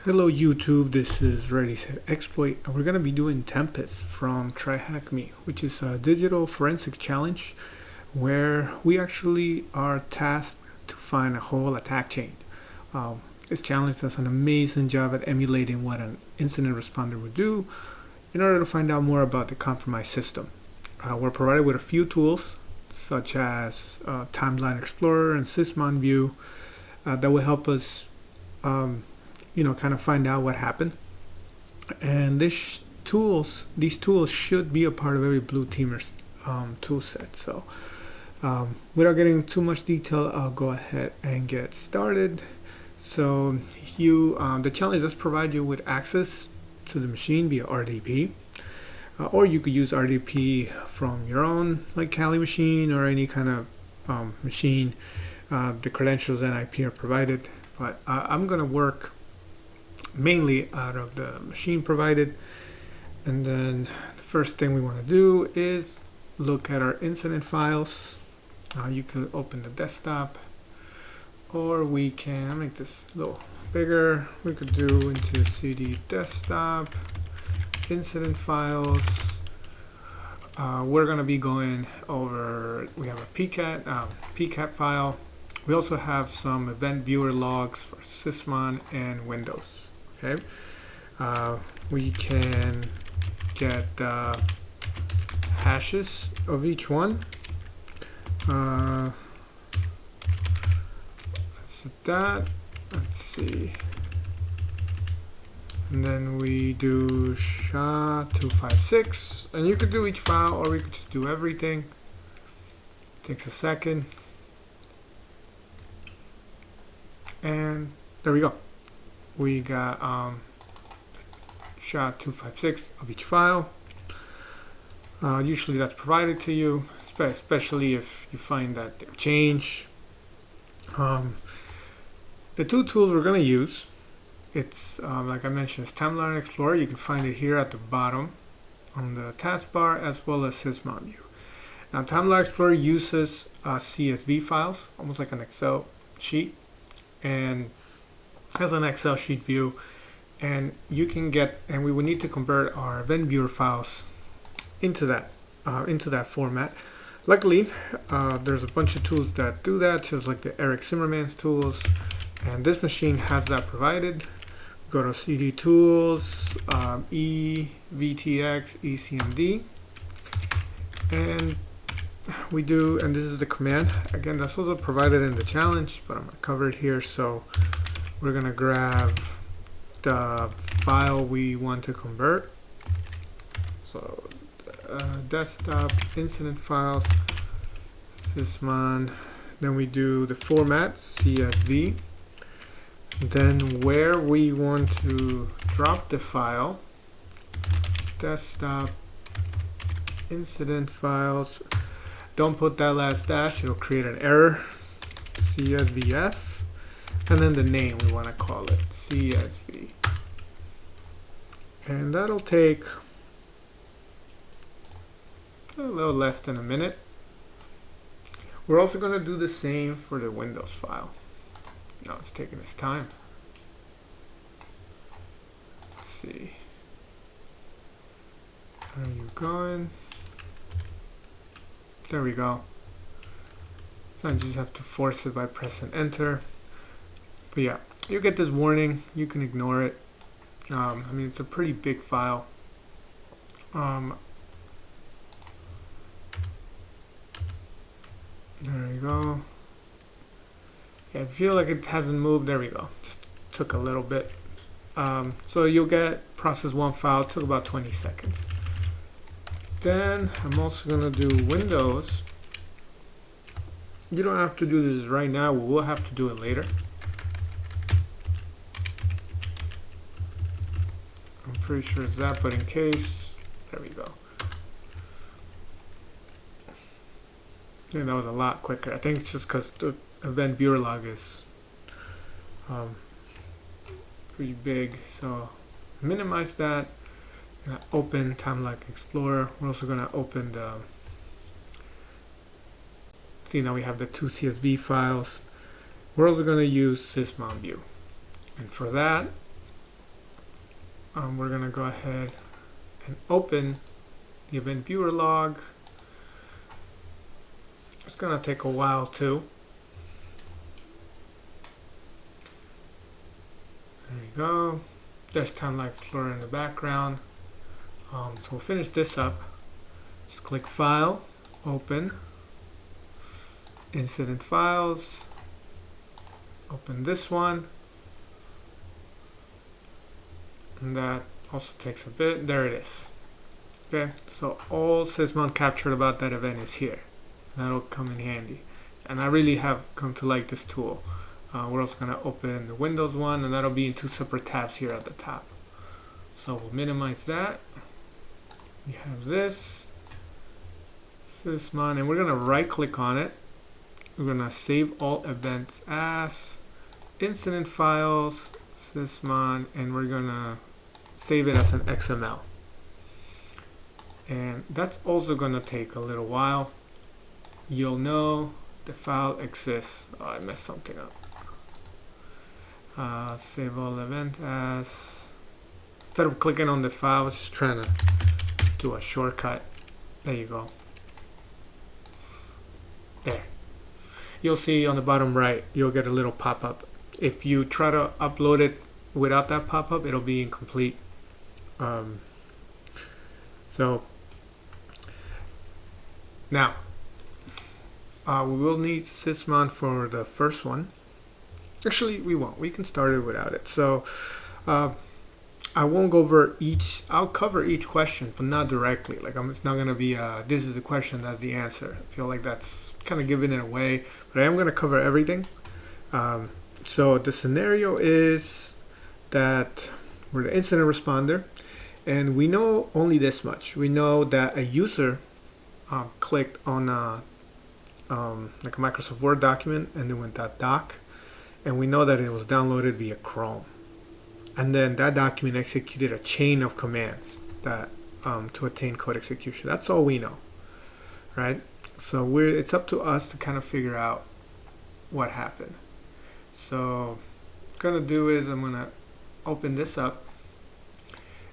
Hello YouTube, this is Ready Set Exploit, and we're going to be doing Tempest from TryHackMe, which is a digital forensics challenge where we actually are tasked to find a whole attack chain. This challenge does an amazing job at emulating what an incident responder would do in order to find out more about the compromised system. We're provided with a few tools such as Timeline Explorer and SysmonView that will help us kind of find out what happened. And these tools should be a part of every blue teamer's tool set. So without getting too much detail, I'll go ahead and get started. So the challenge does provide you with access to the machine via RDP, or you could use RDP from your own, like Kali machine or any kind of machine. The credentials and IP are provided, but I'm going to work mainly out of the machine provided. And then the first thing we want to do is look at our incident files. You could open the desktop, or we can make this a little bigger. We could do into CD desktop incident files. We're going to be going over, we have a PCAP file. We also have some event viewer logs for Sysmon and Windows. Okay, we can get hashes of each one. Let's set that. Let's see. And then we do SHA-256. And you could do each file, or we could just do everything. Takes a second. And there we go. We got SHA-256 of each file. Usually that's provided to you, especially if you find that they change. The two tools we're going to use, it's like I mentioned, it's Timeline Explorer. You can find it here at the bottom on the taskbar, as well as SysmonView. Now, Timeline Explorer uses CSV files, almost like an Excel sheet, and has an Excel sheet view, and you can get, and we would need to convert our event viewer files into that format. Luckily, there's a bunch of tools that do that, just like the Eric Zimmerman's tools, and this machine has that provided. Go to CD tools, EVTX, ECMD, and we do, and this is the command. Again, that's also provided in the challenge, but I'm gonna cover it here. So we're gonna grab the file we want to convert. So desktop incident files, Sysmon. Then we do the format, CSV. Then where we want to drop the file, desktop incident files. Don't put that last dash, it'll create an error. CSVF. And then the name, we want to call it CSV. And that'll take a little less than a minute. We're also going to do the same for the Windows file. Now it's taking its time. Let's see. Are you going? There we go. So I just have to force it by pressing enter. But yeah, you get this warning. You can ignore it. I mean, it's a pretty big file. There you go. Yeah, I feel like it hasn't moved. There we go. Just took a little bit. So you'll get process one file. Took about 20 seconds. Then I'm also gonna do Windows. You don't have to do this right now. We'll have to do it later. I'm pretty sure it's that, but in case, there we go. And that was a lot quicker. I think it's just because the event viewer log is pretty big. So minimize that. Gonna open Timeline Explorer. We're also gonna open the. See, now we have the two CSV files. We're also gonna use SysmonView, and for that, we're going to go ahead and open the event viewer log. It's going to take a while too. There you go. There's Timeline Explorer in the background. So we'll finish this up. Just click File, Open, Incident Files, open this one. And that also takes a bit. There it is. Okay, so all Sysmon captured about that event is here. That'll come in handy. And I really have come to like this tool. We're also going to open the Windows one, and that'll be in two separate tabs here at the top. So we'll minimize that. We have this Sysmon, and we're going to right click on it. We're going to save all events as incident files, Sysmon, and we're going to save it as an XML. And that's also going to take a little while. You'll know the file exists. Oh, I messed something up. Save all event as. Instead of clicking on the file, I was just trying to do a shortcut. There you go. There. You'll see on the bottom right, you'll get a little pop-up. If you try to upload it without that pop-up, it'll be incomplete. So now we will need Sysmon for the first one. Actually, we won't. We can start it without it. So I won't go over each. I'll cover each question, but not directly. Like it's not gonna be this is the question, that's the answer. I feel like that's kind of giving it away. But I am gonna cover everything. So the scenario is that we're the incident responder, and we know only this much. We know that a user clicked on like a Microsoft Word document and then went .doc, and we know that it was downloaded via Chrome, and then that document executed a chain of commands that to attain code execution. That's all we know, right? So it's up to us to kind of figure out what happened. So what I'm gonna do is I'm gonna open this up,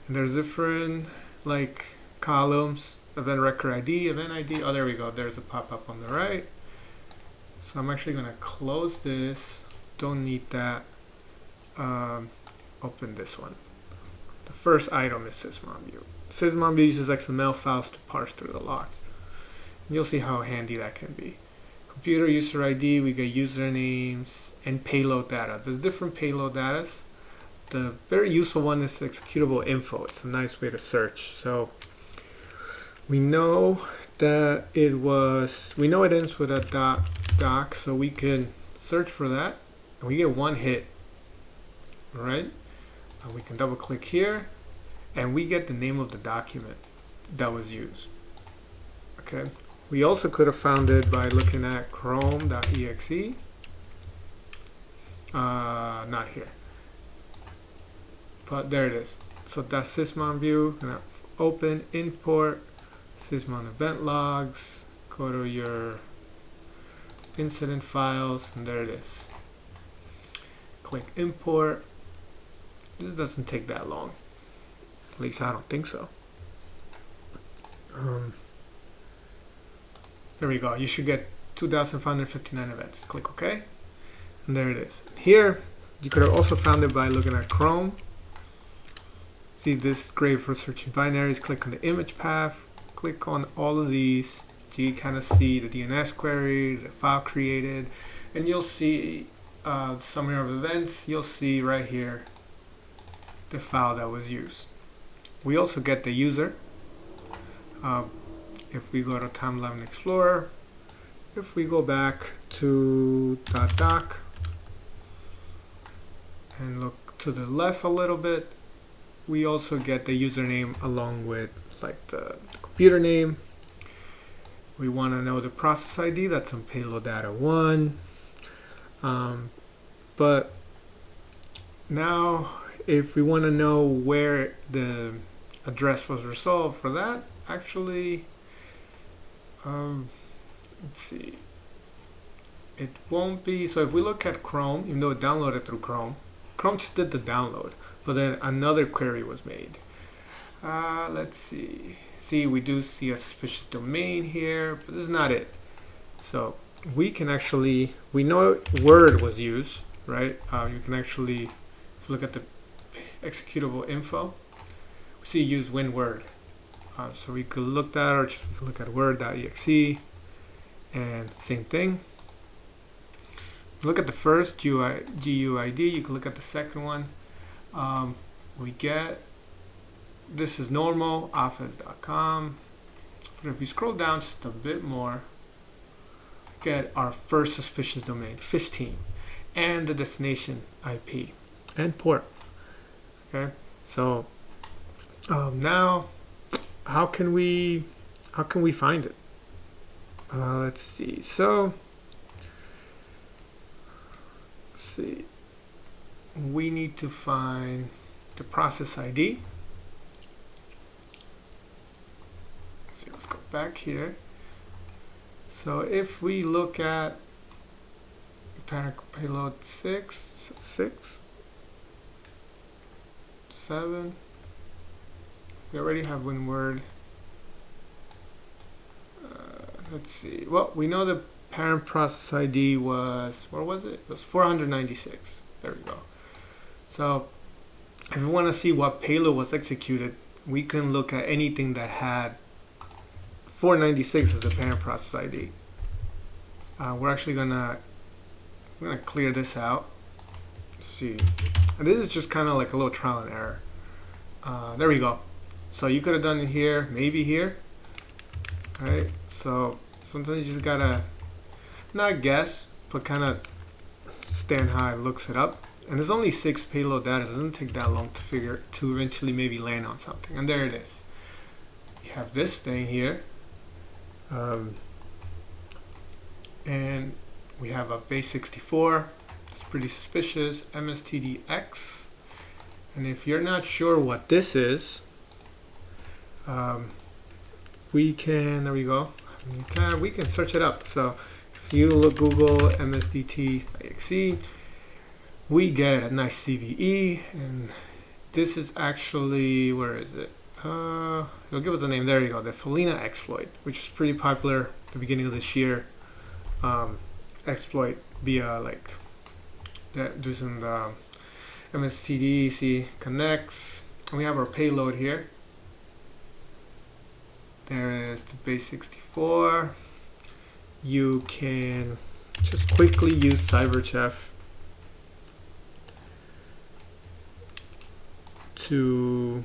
and there's different like columns: event record ID, event ID. Oh, there we go. There's a pop-up on the right. So I'm actually gonna close this. Don't need that. Open this one. The first item is SysmonView. SysmonView uses XML files to parse through the logs. And you'll see how handy that can be. Computer user ID, we get usernames and payload data. There's different payload data. The very useful one is executable info. It's a nice way to search. So we know that we know it ends with a .doc, so we can search for that, and we get one hit. All right, we can double click here, and we get the name of the document that was used. Okay, we also could have found it by looking at chrome.exe. Not here, but there it is. So that's SysmonView. Gonna open, import Sysmon event logs, go to your incident files, and there it is. Click import. This doesn't take that long. At least I don't think so. There we go. You should get 2,559 events. Click OK. And there it is. Here, you could have also found it by looking at Chrome. See, this is great for searching binaries. Click on the image path. Click on all of these. So you kind of see the DNS query, the file created, and you'll see summary of events. You'll see right here the file that was used. We also get the user. If we go to Timeline Explorer, if we go back to .doc and look to the left a little bit, we also get the username along with like the computer name. We want to know the process ID. That's on payload data 1. But now if we want to know where the address was resolved for that, actually, let's see, it won't be. So if we look at Chrome, even though it downloaded through Chrome, Chrome just did the download, but then another query was made. Let's see. See, we do see a suspicious domain here, but this is not it. So we can actually, we know Word was used, right? You can actually, if you look at the executable info, we see use WinWord. So we could look that, or just we could look at word.exe, and same thing. Look at the first GUID, you can look at the second one. We get, this is normal, office.com. But if we scroll down just a bit more, we get our first suspicious domain, 15, and the destination IP and port. Okay, so now how can we find it? Let's see. So see, we need to find the process ID. Let's see, let's go back here. So if we look at parent payload 6, 7, we already have WinWord. Let's see. Well, we know the parent process ID was, where was it? It was 496. There we go. So if we want to see what payload was executed, we can look at anything that had 496 as the parent process ID. We're actually gonna clear this out. Let's see. And this is just kind of like a little trial and error. There we go. So you could have done it here, maybe here. All right. So sometimes you just gotta not guess, but kind of stand high, looks it up. And there's only 6 payload data. It doesn't take that long to eventually maybe land on something. And there it is. You have this thing here. And we have a base 64. It's pretty suspicious. MSTDX. And if you're not sure what this is, we can, there we go. We can search it up. So if you look Google MSDT.exe, we get a nice CVE, and this is actually, where is it? It'll give us a name. There you go, the Felina exploit, which is pretty popular at the beginning of this year. Exploit via like that, using the MSTDC connects, and we have our payload here. There is the base 64. You can just quickly use CyberChef to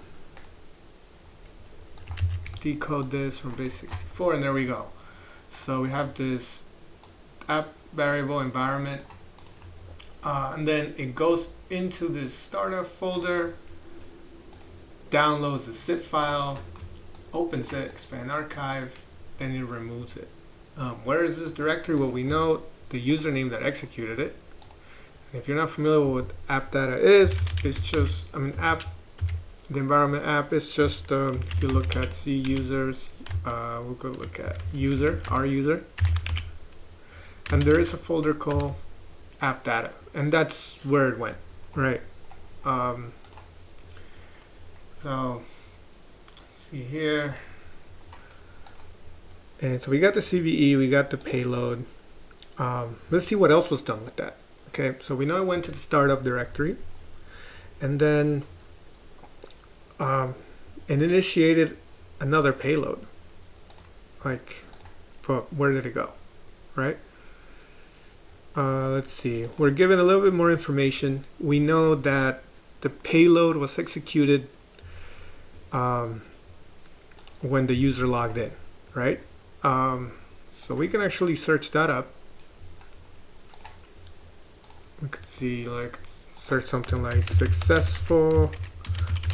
decode this from base 64, and there we go. So we have this app variable environment, and then it goes into this startup folder, downloads the zip file, opens it, expand archive, and it removes it. Where is this directory? Well, we know the username that executed it. And if you're not familiar with what app data is, it's just, I mean, app, the environment app is just, if you look at C users, we'll go look at user, our user. And there is a folder called app data, and that's where it went, right? So see here, and so we got the CVE, we got the payload. Let's see what else was done with that. Okay, so we know it went to the startup directory, and then it initiated another payload. Like, but where did it go, right? Let's see, we're given a little bit more information. We know that the payload was executed when the user logged in, right? So we can actually search that up. We could see, like, search something like successful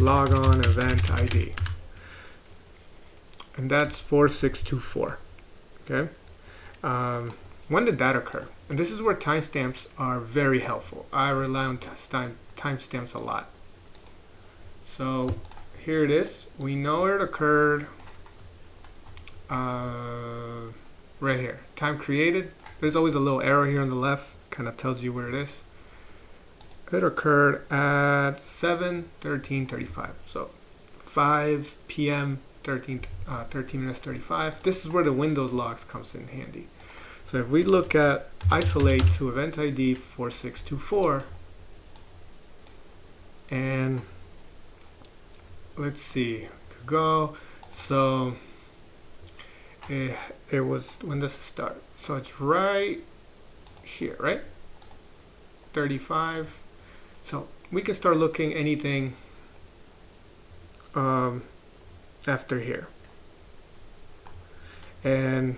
logon event ID, and that's 4624. Okay. When did that occur? And this is where timestamps are very helpful. I rely on timestamps a lot. So here it is. We know it occurred right here. Time created. There's always a little arrow here on the left, kind of tells you where it is. It occurred at 7:13:35. So 5 p.m. 13 minutes 35. This is where the Windows logs comes in handy. So if we look at isolate to event ID 4624, and let's see, go. So it was, when does it start? So it's right here, right? 35. So we can start looking anything after here. And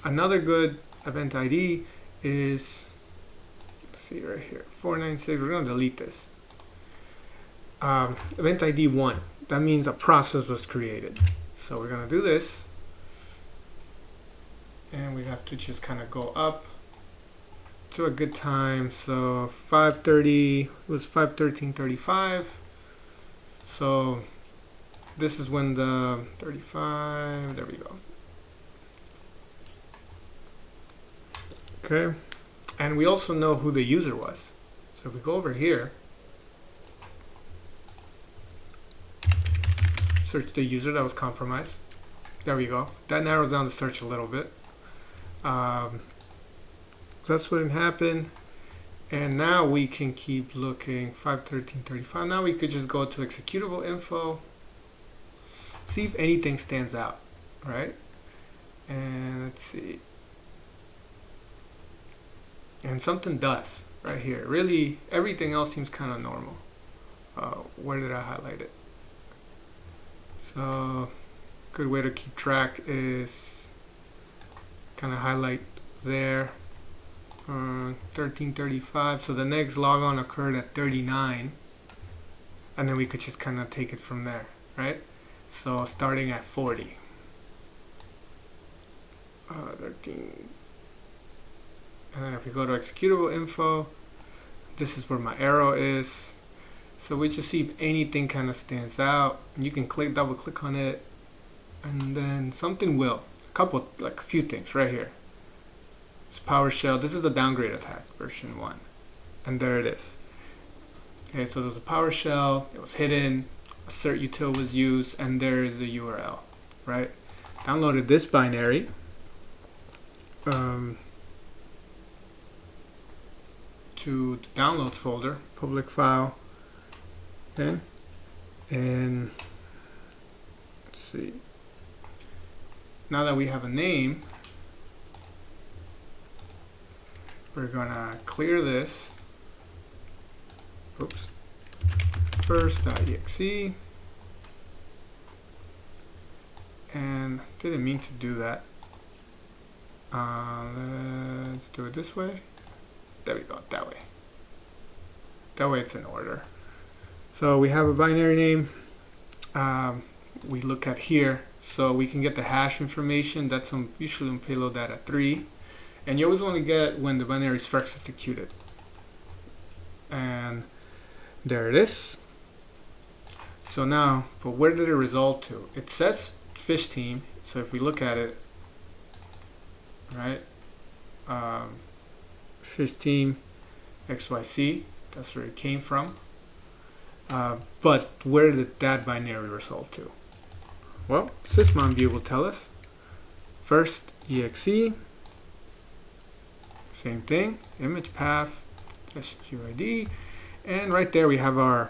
another good event ID is, let's see right here, 496. We're going to delete this. Event ID 1. That means a process was created. So we're going to do this. And we have to just kind of go up to a good time. So 5:30, it was 5:13:35. So this is when the 35, there we go. Okay, and we also know who the user was. So if we go over here, search the user that was compromised. There we go. That narrows down the search a little bit. That's what happened. And now we can keep looking. 5:13:35. Now we could just go to executable info, see if anything stands out, right? And let's see. And something does right here. Really, everything else seems kind of normal. Where did I highlight it? So, good way to keep track is kind of highlight there. 13:35. So the next logon occurred at 39, and then we could just kind of take it from there, right? So starting at 40. 13. And then if we go to executable info, this is where my arrow is. So we just see if anything kind of stands out. You can click, double click on it, and then something will. A few things right here. It's PowerShell. This is the downgrade attack, version 1. And there it is. Okay, so there's a PowerShell, it was hidden, a cert util was used, and there is the URL, right? Downloaded this binary. To the downloads folder, public file, okay, and let's see. Now that we have a name, we're gonna clear this. Oops. First.exe, and didn't mean to do that. Let's do it this way. There we go, that way. That way it's in order. So we have a binary name. We look at here, so we can get the hash information. That's usually on payload data 3. And you always want to get when the binary is first executed. And there it is. So now, but where did it result to? It says fish team. So if we look at it, right? Fish team XYZ, that's where it came from. But where did that binary result to? Well, SysmonView will tell us. First exe, same thing, image path, SUID, and right there we have our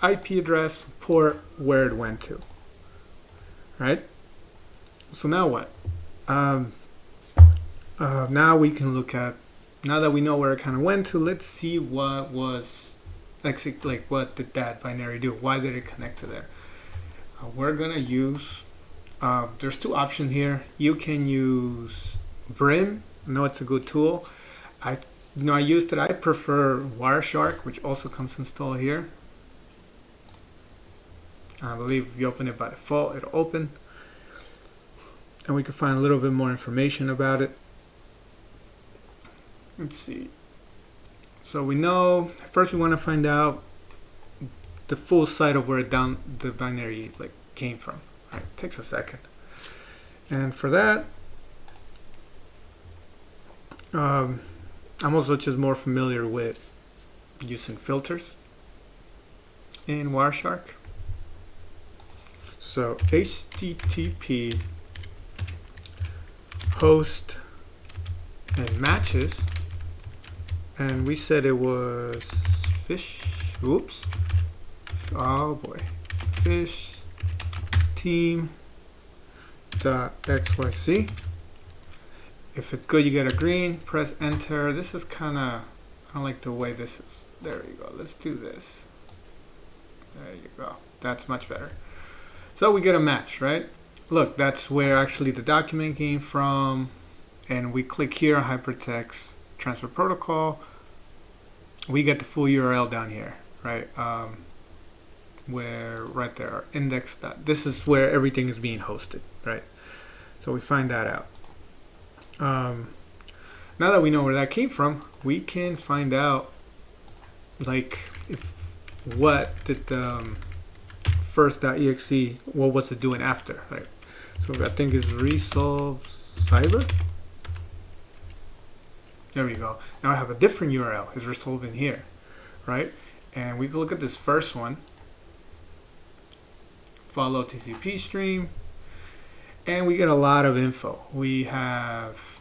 IP address, port, where it went to. Right? So now what? Now we can look at, now that we know where it kind of went to, let's see what was, like what did that binary do? Why did it connect to there? We're gonna use, there's two options here. You can use Brim. I know it's a good tool. I used it. I prefer Wireshark, which also comes installed here. I believe if you open it by default, it'll open. And we can find a little bit more information about it. Let's see. So we know, first we want to find out the full site of where the binary came from. All right, it takes a second. And for that, I'm also just more familiar with using filters in Wireshark. So HTTP host and matches, and we said it was fish. Oops. Oh boy. Fish team .xyz. If it's good, you get a green. Press enter. This is kind of, I don't like the way this is. There you go. Let's do this. There you go. That's much better. So we get a match, right? Look, that's where actually the document came from. And we click here on Hypertext Transfer Protocol. We get the full URL down here, right? Where right there, our index. This is where everything is being hosted, right? So we find that out. Now that we know where that came from, we can find out, like, if what did the first.exe, what was it doing after, right? So I think is resolve cyber. There we go. Now I have a different URL. It's resolve in here, right? And we can look at this first one. Follow TCP stream, and we get a lot of info. We have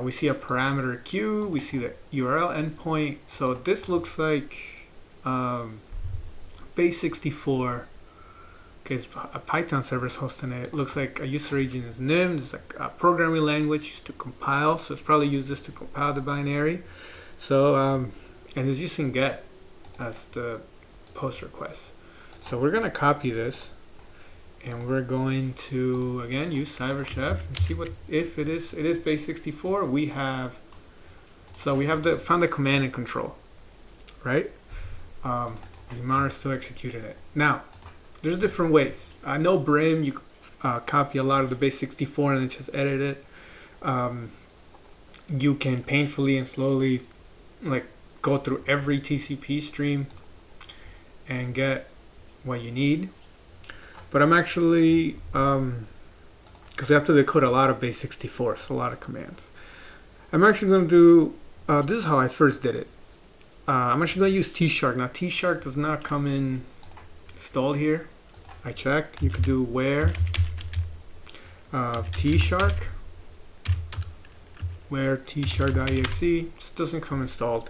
we see a parameter queue, we see the URL endpoint. So this looks like base 64. Okay, it's a Python server is hosting it. It looks like a user agent is NIM. It's like a programming language used to compile. So it's probably used this to compile the binary. So and it's using get as the post request. So we're gonna copy this. And we're going to, again, use CyberChef and see what, if it is base 64, we have, so we have found the command and control, right? Limar is still executing it. Now, there's different ways. I know Brim, you copy a lot of the base 64 and then just edit it. You can painfully and slowly, like, go through every TCP stream and get what you need. But I'm actually, because we have to decode a lot of base 64, so a lot of commands. I'm actually going to do, this is how I first did it. I'm actually going to use Tshark. Now Tshark does not come in installed here. I checked. You could do where Tshark, where tshark.exe. This doesn't come installed.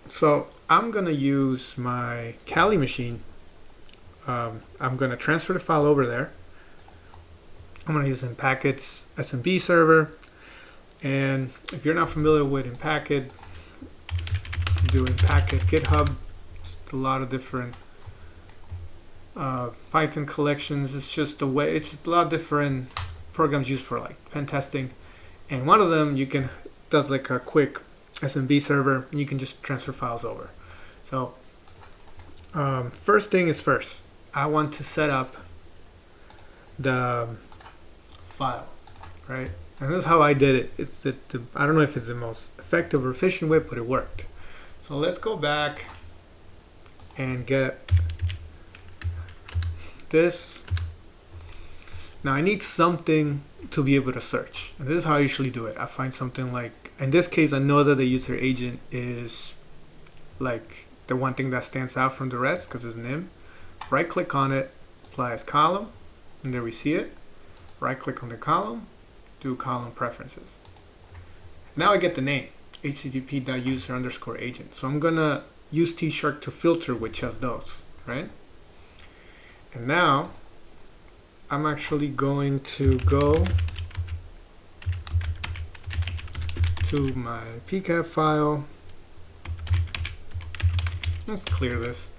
So I'm going to use my Kali machine. I'm going to transfer the file over there. I'm going to use Packet's SMB server. And if you're not familiar with Packet, do Packet GitHub. It's a lot of different Python collections. It's just a way. It's just a lot of different programs used for like pen testing. And one of them does like a quick SMB server, and you can just transfer files over. So first thing is first. I want to set up the file, right? And this is how I did it. It's I don't know if it's the most effective or efficient way, but it worked. So let's go back and get this. Now I need something to be able to search. And this is how I usually do it. I find something like, in this case, I know that the user agent is like the one thing that stands out from the rest because it's NIM. Right click on it, apply as column, and there we see it. Right click on the column, do column preferences. Now I get the name, http.user_agent. So I'm gonna use Tshark to filter which has those, right? And now I'm actually going to go to my PCAP file. Let's clear this.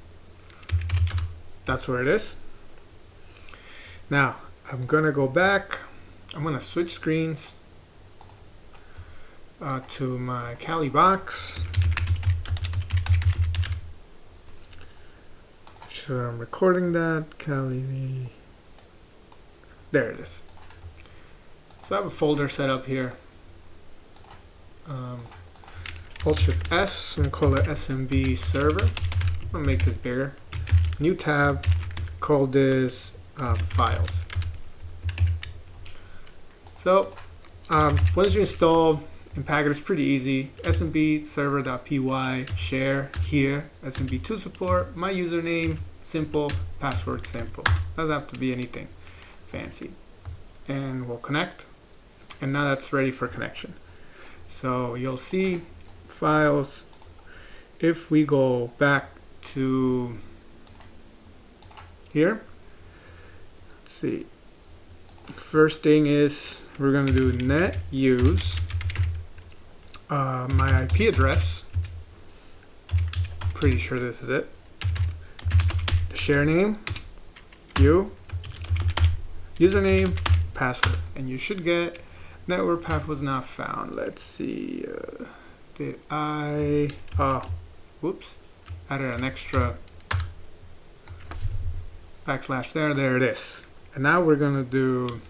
That's where it is. Now I'm gonna go back. I'm gonna switch screens to my Kali box. Sure, I'm recording that. Kali. There it is. So I have a folder set up here. Alt-Shift-S. I'm gonna call it SMB server. I'm gonna make this bigger. New tab, call this files. So once you install in packet is pretty easy. smb server.py share here, smb2 support, my username, simple, password simple. Doesn't have to be anything fancy. And we'll connect. And now that's ready for connection. So you'll see files. If we go back to here, let's see. First thing is we're going to do net use my IP address. Pretty sure this is it. The share name, username, password, and you should get network path was not found. Let's see. Did I? Whoops! Added an extra backslash there. There it is. And now we're gonna do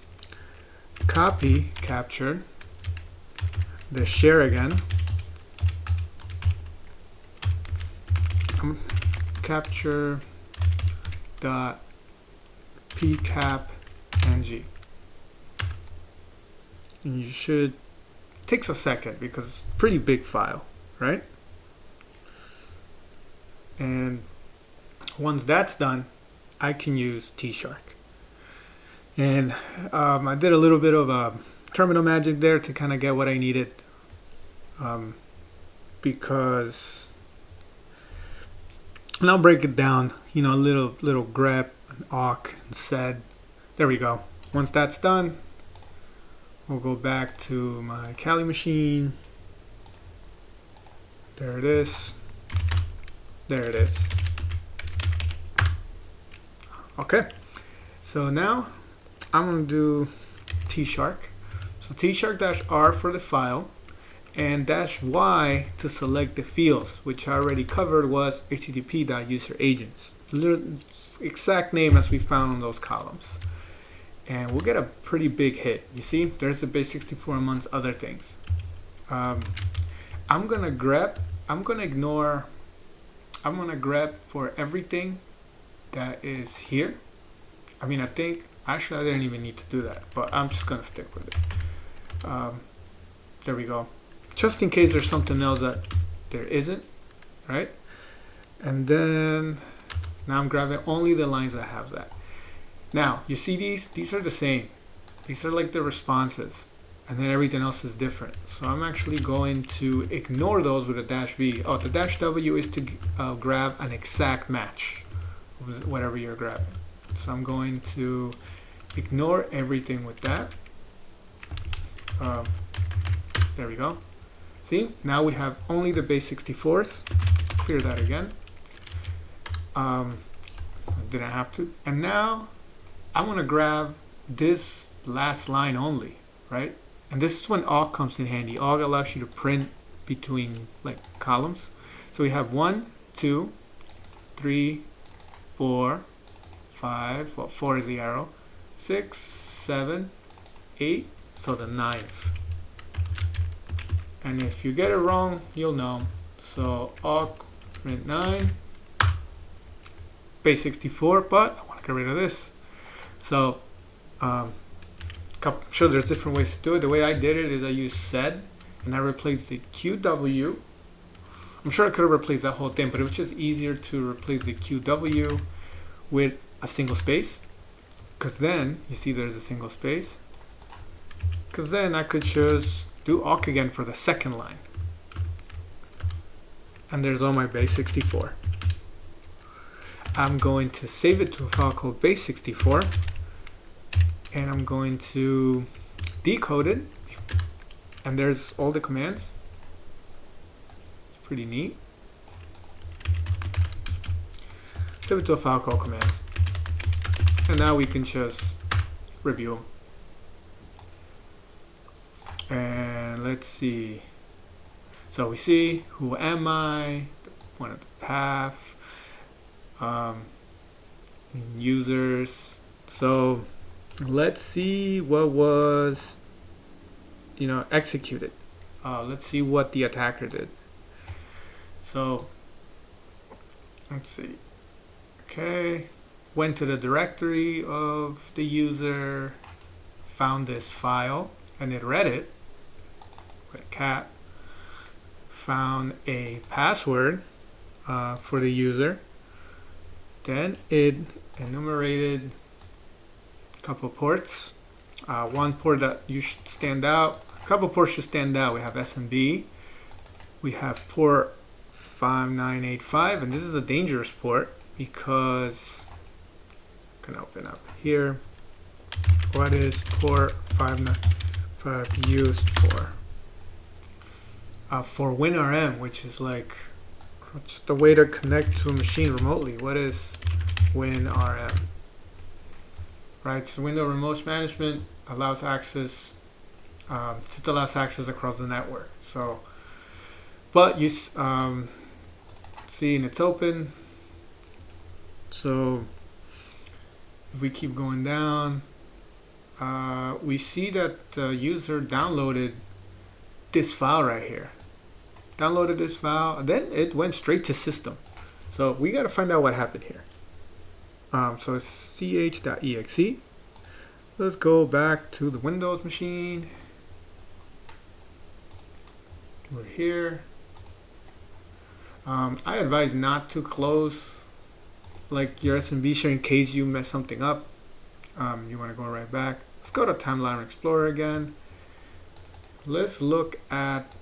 copy capture the share again. Capture dot PCAP ng. And you should, takes a second because it's a pretty big file, right? And once that's done, I can use Tshark. And I did a little bit of terminal magic there to kind of get what I needed, because, and I'll break it down, you know, a little grep, an awk, and sed. There we go. Once that's done, we'll go back to my Kali machine. There it is. There it is. Okay. So now I'm going to do Tshark. So Tshark-R for the file and -y to select the fields, which I already covered was http.useragents. Exact name as we found on those columns. And we'll get a pretty big hit. You see, there's the base64 amongst other things. I'm gonna grep for everything that is here. I mean, I think actually I didn't even need to do that, but I'm just gonna stick with it. There we go. Just in case there's something else that there isn't, right? And then now I'm grabbing only the lines that have that. Now, you see these are the same. These are like the responses, and then everything else is different. So I'm actually going to ignore those with a -v. Oh, the -w is to grab an exact match with whatever you're grabbing. So I'm going to ignore everything with that. There we go. See, now we have only the base64s. Clear that again. I didn't have to. And now I want to grab this last line only, right? And this is when awk comes in handy. Awk allows you to print between like columns. So we have 1, 2, 3, 4, 5. Well, 4 is the arrow. 6, 7, 8. So the 9th. And if you get it wrong, you'll know. So awk print 9, base64, but I want to get rid of this. So, sure, there's different ways to do it. The way I did it is I used sed, and I replaced the QW. I'm sure I could have replaced that whole thing, but it was just easier to replace the QW with a single space. Because then, you see there's a single space. Because then I could just do awk again for the second line. And there's all my base64. I'm going to save it to a file called base64, and I'm going to decode it, and there's all the commands. It's pretty neat. Save it to a file called commands, and now we can just review them. And let's see. So we see who am I, one of the path, users. So let's see what was, executed. Let's see what the attacker did. So let's see. Okay, went to the directory of the user, found this file, and it read it. with a cat, found a password for the user. Then it enumerated a couple ports. One port that you should stand out. A couple ports should stand out. We have SMB. We have port 5985, and this is a dangerous port because I'm gonna open up here. What is port 595 used for? For WinRM, which is like just a way to connect to a machine remotely. What is WinRM? Right, so window remote management allows access, just allows access across the network. So, but you see, and it's open. So if we keep going down, we see that the user downloaded this file right here. Downloaded this file, and then it went straight to system. So we got to find out what happened here. So it's ch.exe. Let's go back to the Windows machine. We're here. I advise not to close like your SMB share in case you mess something up. You want to go right back. Let's go to Timeline Explorer again. Let's look at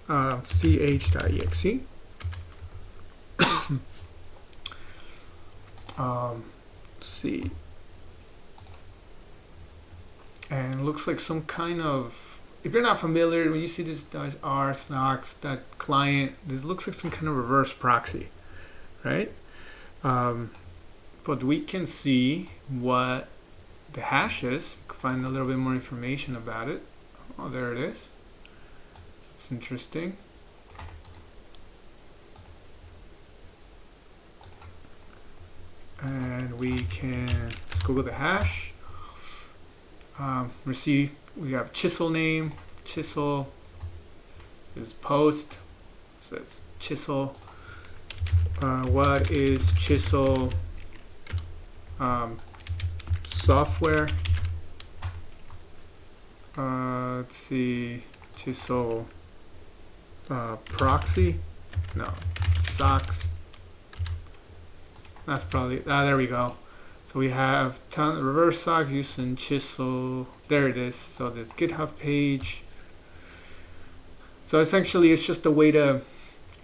ch.exe. See, and it looks like some kind of, if you're not familiar, when you see this -r socks, that client, this looks like some kind of reverse proxy, right? But we can see what the hash is. We can find a little bit more information about it. Oh, there it is. It's interesting. And we can just Google the hash. We have chisel name. Chisel is post. It says chisel. What is chisel software? Let's see. Chisel proxy. No. Socks. That's probably, there we go. So we have reverse socks using chisel. There it is. So this GitHub page. So essentially it's just a way to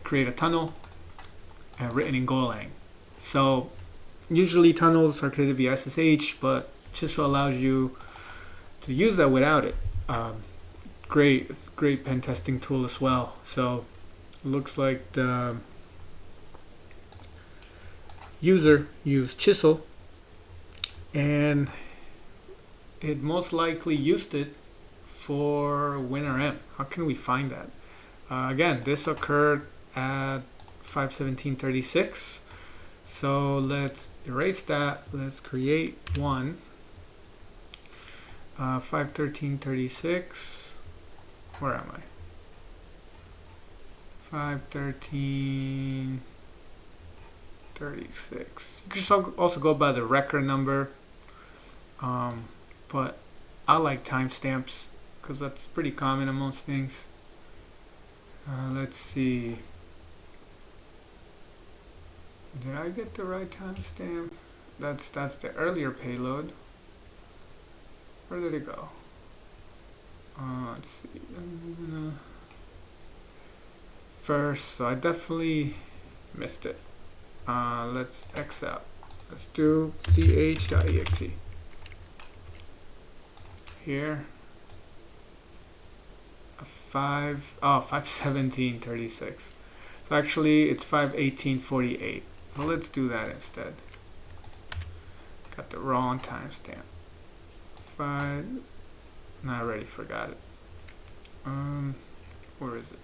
create a tunnel and written in Golang. So usually tunnels are created via SSH, but chisel allows you to use that without it. Great pen testing tool as well. So it looks like the user used chisel, and it most likely used it for WinRM. How can we find that? Again, this occurred at 5:17:36. So let's erase that. Let's create one. 5:13:36. Where am I? 5:13:36. You can also go by the record number, but I like timestamps because that's pretty common on most things. Let's see. Did I get the right timestamp? That's the earlier payload. Where did it go? Let's see. First, so I definitely missed it. Let's X out. Let's do ch.exe. Here. 5:17:36. So actually it's 5:18:48. So let's do that instead. Got the wrong timestamp. No, I already forgot it. Where is it?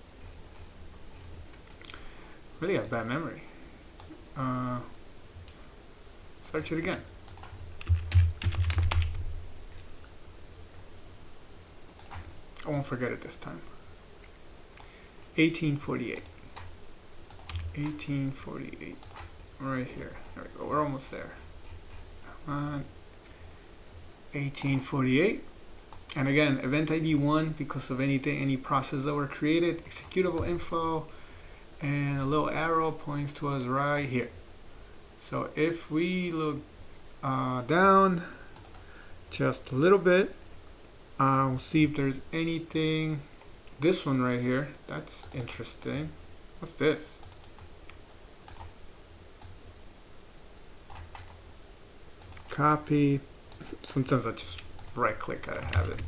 Really have bad memory. Search it again. I won't forget it this time. 1848. 1848. Right here. There we go. We're almost there. Come on. 1848. And again, event ID 1 because of any process that were created, executable info, and a little arrow points to us right here. So if we look down just a little bit, we'll see if there's anything. This one right here, that's interesting. What's this? Copy. Sometimes I just right click, I have it.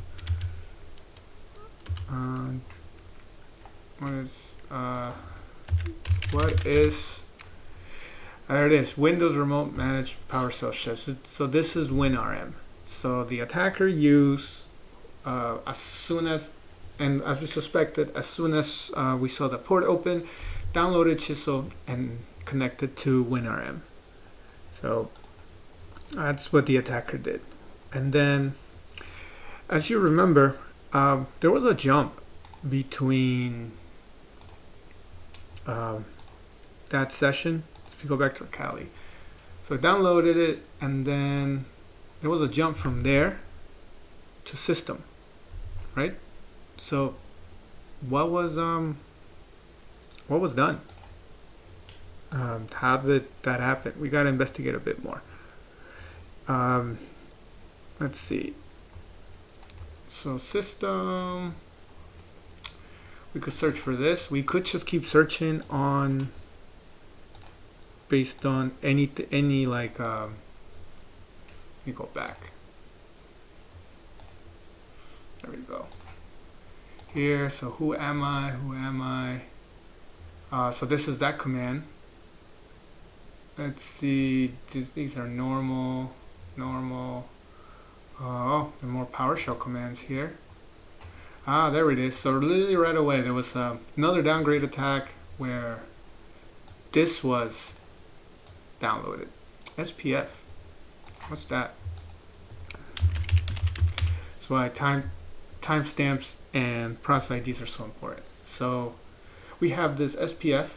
What is there it is, Windows Remote Managed PowerShell Chefs. So this is WinRM. So the attacker used as soon as, and as we suspected, as soon as we saw the port open, downloaded Chisel and connected to WinRM. So that's what the attacker did. And then, as you remember, there was a jump between that session. If you go back to Kali, so I downloaded it, and then there was a jump from there to system, right? So what was done? How did that happen? We got to investigate a bit more. Let's see. So system, we could search for this. We could just keep searching on based on any like let me go back. There we go. Here, so who am I? So this is that command. Let's see, these are normal. Oh, there are more PowerShell commands here. There it is. So literally right away there was another downgrade attack where this was downloaded. SPF. What's that? That's why timestamps and process IDs are so important. So we have this SPF,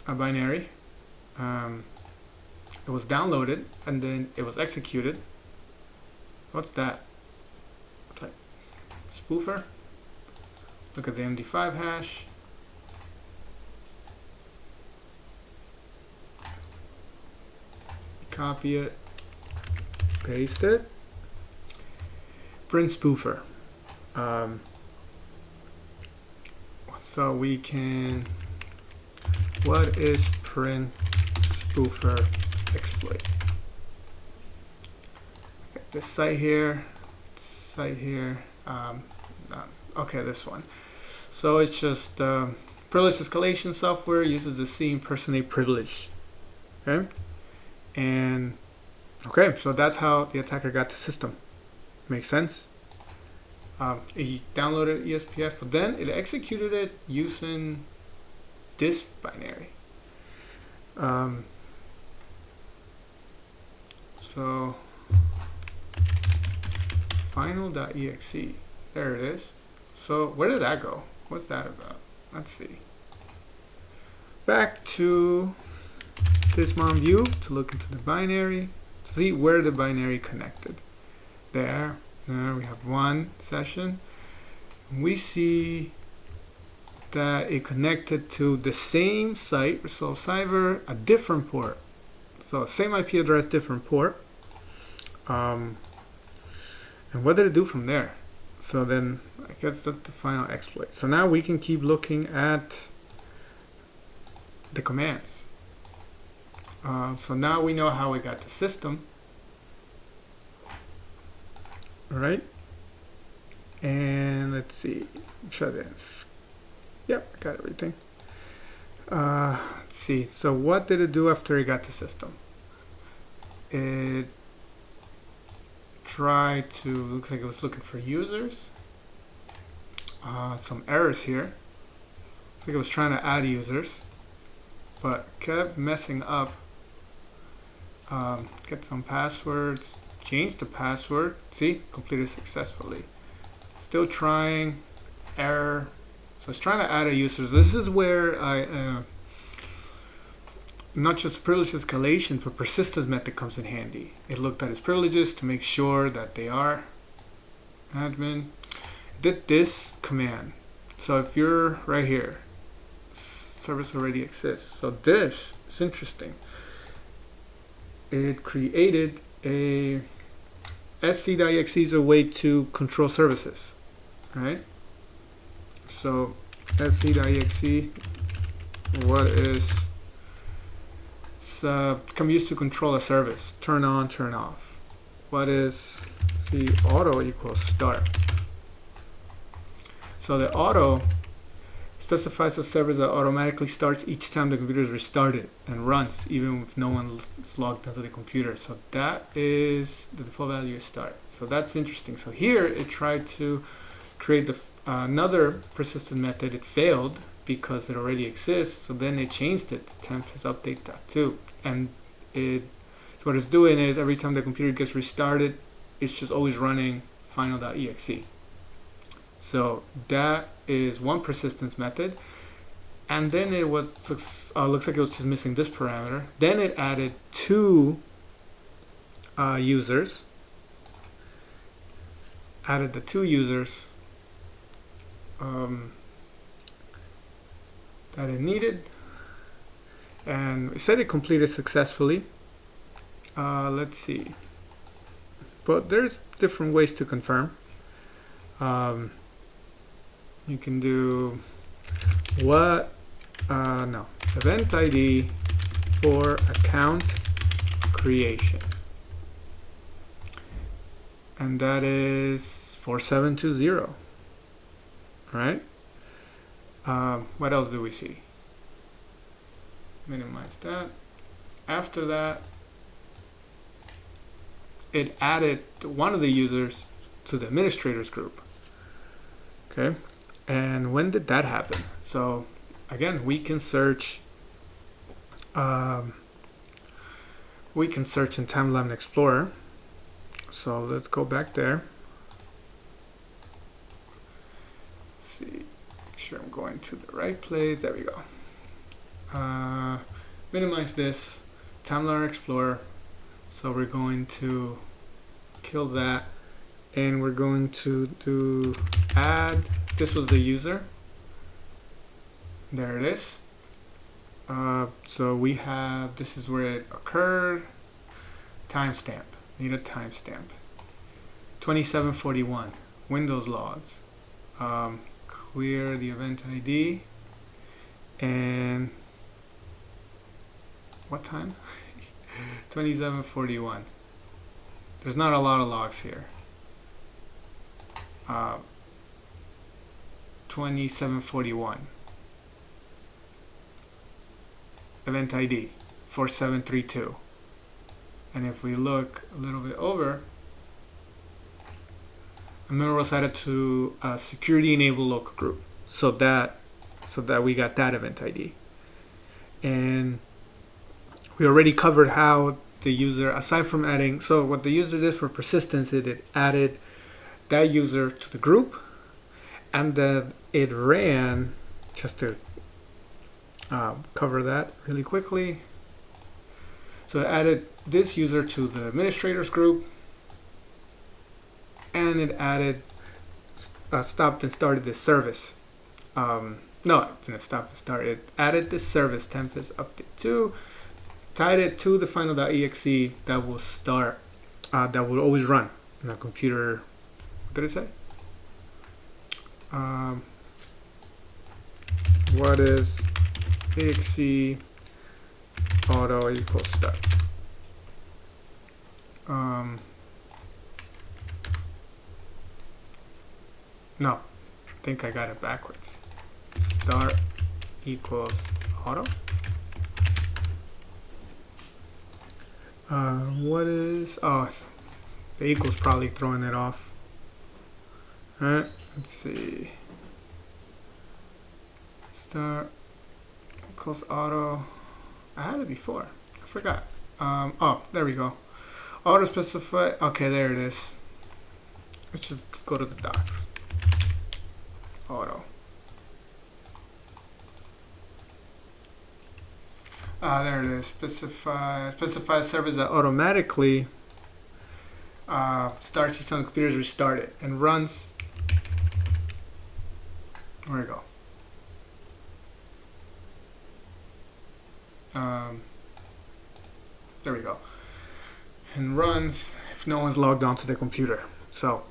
a binary. It was downloaded and then it was executed. What's that? Like spoofer. Look at the MD5 hash. Copy it, paste it. Print spoofer. So we can. What is print spoofer exploit? This site here. Okay, this one. So it's just privilege escalation software uses the C impersonate privilege. Okay, and okay, so that's how the attacker got to system. Makes sense. He downloaded ESPF, but then it executed it using this binary. So final.exe, there it is. So where did that go? What's that about? Let's see. Back to SysmonView to look into the binary, to see where the binary connected. There we have one session. We see that it connected to the same site, Resolve Cyber, a different port. So same IP address, different port. And what did it do from there? So then I guess that's the final exploit. So now we can keep looking at the commands. So now we know how we got to system. All right. And let's see. Try this. Yep, I got everything. Let's see. So what did it do after it got to system? It tried to, looks like it was looking for users. Some errors here. Looks like it was trying to add users, but kept messing up. Get some passwords, change the password. See, completed successfully. Still trying, error. So it's trying to add a user. This is where I, not just privilege escalation, but persistence method comes in handy. It looked at its privileges to make sure that they are admin, did this command. So if you're right here, service already exists. So this is interesting. It created a sc.exe is a way to control services, right? So sc.exe, what is can be used to control a service, turn on, turn off. What is the auto equals start? So the auto specifies a service that automatically starts each time the computer is restarted and runs even if no one is logged into the computer. So that is the default value is start. So that's interesting. So here it tried to create another persistent method. It failed because it already exists. So then they changed it to Tempest update.2, and what it's doing is every time the computer gets restarted, it's just always running final.exe. So that is one persistence method. And then it was looks like it was just missing this parameter. Then it added two users. Added the two users that it needed, and it said it completed successfully. Let's see. But there's different ways to confirm. You can do event ID for account creation, and that is 4720. All right. What else do we see? Minimize that. After that, it added one of the users to the administrators group. Okay. And when did that happen? So again, we can search in Timeline Explorer. So let's go back there. Let's see, make sure I'm going to the right place. There we go. Minimize this, Timeline Explorer. So we're going to kill that, and we're going to do add. This was the user. There it is. So we have, this is where it occurred. Timestamp. Need a timestamp. 2741. Windows logs. Clear the event ID. And what time? 2741. There's not a lot of logs here. 2741. Event ID 4732. And if we look a little bit over, a member was added to a security enabled local group. So that we got that event ID. And we already covered how the user, aside from adding, so what the user did for persistence is it added that user to the group, and then it ran, just to cover that really quickly. So it added this user to the administrators group, and it added stopped and started this service. No, it didn't stop and start. It added this service, Tempest update 2, tied it to the final.exe that will start, that will always run in a computer. What did it say? What is exe auto equals start? No, I think I got it backwards. Start equals auto. What is, oh, the equals probably throwing it off. Alright, let's see. Start equals auto. I had it before. I forgot. Oh, there we go. Auto specify. Okay, there it is. Let's just go to the docs. Auto. There it is. Specify service that automatically starts it on the computer is restarted and runs. Where we go? There we go. And runs if no one's logged onto the computer. So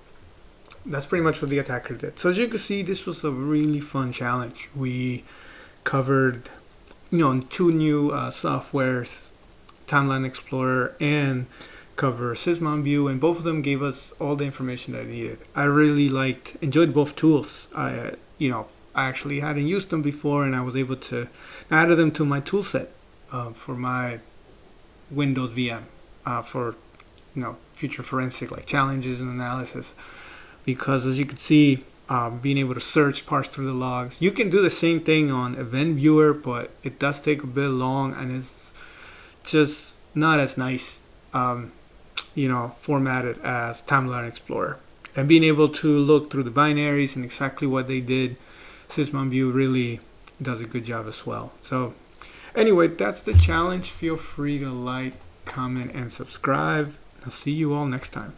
that's pretty much what the attacker did. So as you can see, this was a really fun challenge. We covered, you know, 2 new softwares, Timeline Explorer and cover SysmonView, and both of them gave us all the information that I needed. I really enjoyed both tools. I actually hadn't used them before, and I was able to add them to my tool set for my Windows VM for future forensic challenges and analysis. Because as you can see, being able to search, parse through the logs. You can do the same thing on Event Viewer, but it does take a bit long, and it's just not as nice, formatted as Timeline Explorer. And being able to look through the binaries and exactly what they did, SysmonView really does a good job as well. So anyway, that's the challenge. Feel free to like, comment, and subscribe. I'll see you all next time.